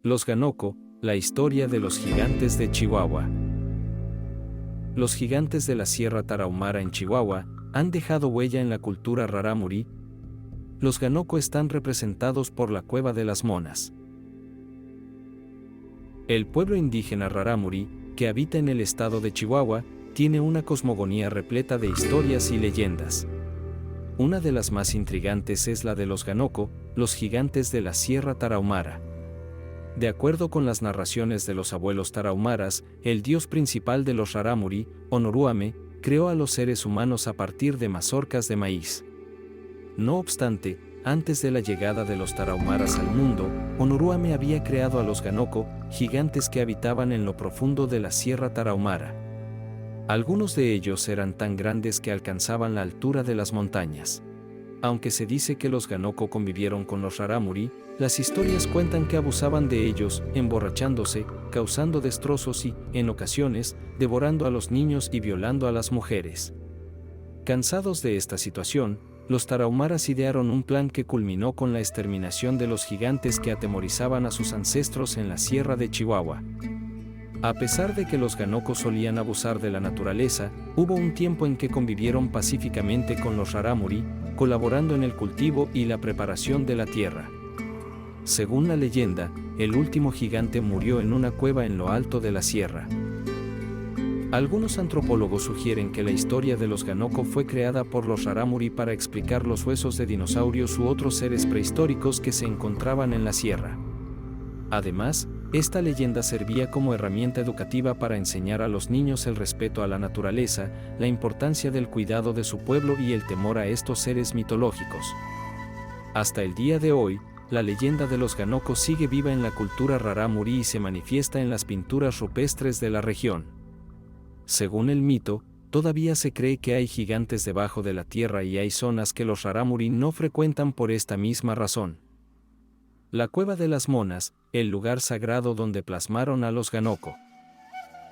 Los Ganoko, la historia de los gigantes de Chihuahua. Los gigantes de la Sierra Tarahumara en Chihuahua han dejado huella en la cultura rarámuri. Los Ganoko están representados por la Cueva de las Monas. El pueblo indígena rarámuri, que habita en el estado de Chihuahua, tiene una cosmogonía repleta de historias y leyendas. Una de las más intrigantes es la de los Ganoko, los gigantes de la Sierra Tarahumara. De acuerdo con las narraciones de los abuelos tarahumaras, el dios principal de los rarámuri, Onoruame, creó a los seres humanos a partir de mazorcas de maíz. No obstante, antes de la llegada de los tarahumaras al mundo, Onoruame había creado a los Ganoko, gigantes que habitaban en lo profundo de la Sierra Tarahumara. Algunos de ellos eran tan grandes que alcanzaban la altura de las montañas. Aunque se dice que los Ganoko convivieron con los rarámuri, las historias cuentan que abusaban de ellos, emborrachándose, causando destrozos y, en ocasiones, devorando a los niños y violando a las mujeres. Cansados de esta situación, los tarahumaras idearon un plan que culminó con la exterminación de los gigantes que atemorizaban a sus ancestros en la Sierra de Chihuahua. A pesar de que los Ganoko solían abusar de la naturaleza, hubo un tiempo en que convivieron pacíficamente con los rarámuri, colaborando en el cultivo y la preparación de la tierra. Según la leyenda, el último gigante murió en una cueva en lo alto de la sierra. Algunos antropólogos sugieren que la historia de los Ganoko fue creada por los rarámuri para explicar los huesos de dinosaurios u otros seres prehistóricos que se encontraban en la sierra. Además, esta leyenda servía como herramienta educativa para enseñar a los niños el respeto a la naturaleza, la importancia del cuidado de su pueblo y el temor a estos seres mitológicos. Hasta el día de hoy, la leyenda de los Ganoko sigue viva en la cultura rarámuri y se manifiesta en las pinturas rupestres de la región. Según el mito, todavía se cree que hay gigantes debajo de la tierra y hay zonas que los rarámuri no frecuentan por esta misma razón. La Cueva de las Monas, el lugar sagrado donde plasmaron a los Ganoko.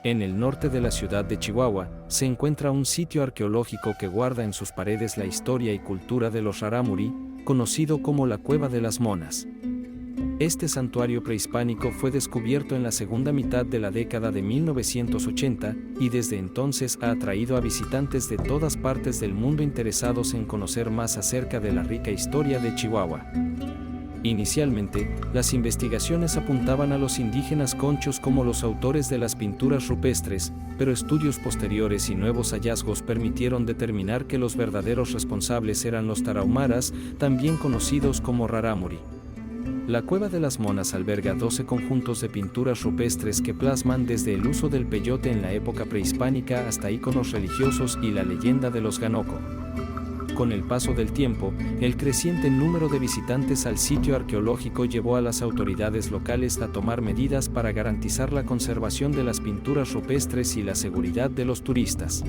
En el norte de la ciudad de Chihuahua, se encuentra un sitio arqueológico que guarda en sus paredes la historia y cultura de los rarámuri, conocido como la Cueva de las Monas. Este santuario prehispánico fue descubierto en la segunda mitad de la década de 1980 y desde entonces ha atraído a visitantes de todas partes del mundo interesados en conocer más acerca de la rica historia de Chihuahua. Inicialmente, las investigaciones apuntaban a los indígenas conchos como los autores de las pinturas rupestres, pero estudios posteriores y nuevos hallazgos permitieron determinar que los verdaderos responsables eran los tarahumaras, también conocidos como rarámuri. La Cueva de las Monas alberga 12 conjuntos de pinturas rupestres que plasman desde el uso del peyote en la época prehispánica hasta íconos religiosos y la leyenda de los Ganoko. Con el paso del tiempo, el creciente número de visitantes al sitio arqueológico llevó a las autoridades locales a tomar medidas para garantizar la conservación de las pinturas rupestres y la seguridad de los turistas.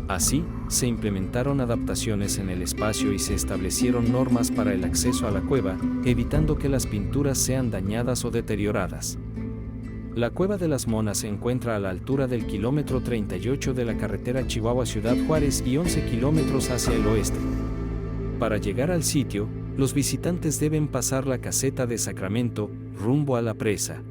Así, se implementaron adaptaciones en el espacio y se establecieron normas para el acceso a la cueva, evitando que las pinturas sean dañadas o deterioradas. La Cueva de las Monas se encuentra a la altura del kilómetro 38 de la carretera Chihuahua-Ciudad Juárez y 11 kilómetros hacia el oeste. Para llegar al sitio, los visitantes deben pasar la caseta de Sacramento, rumbo a la presa.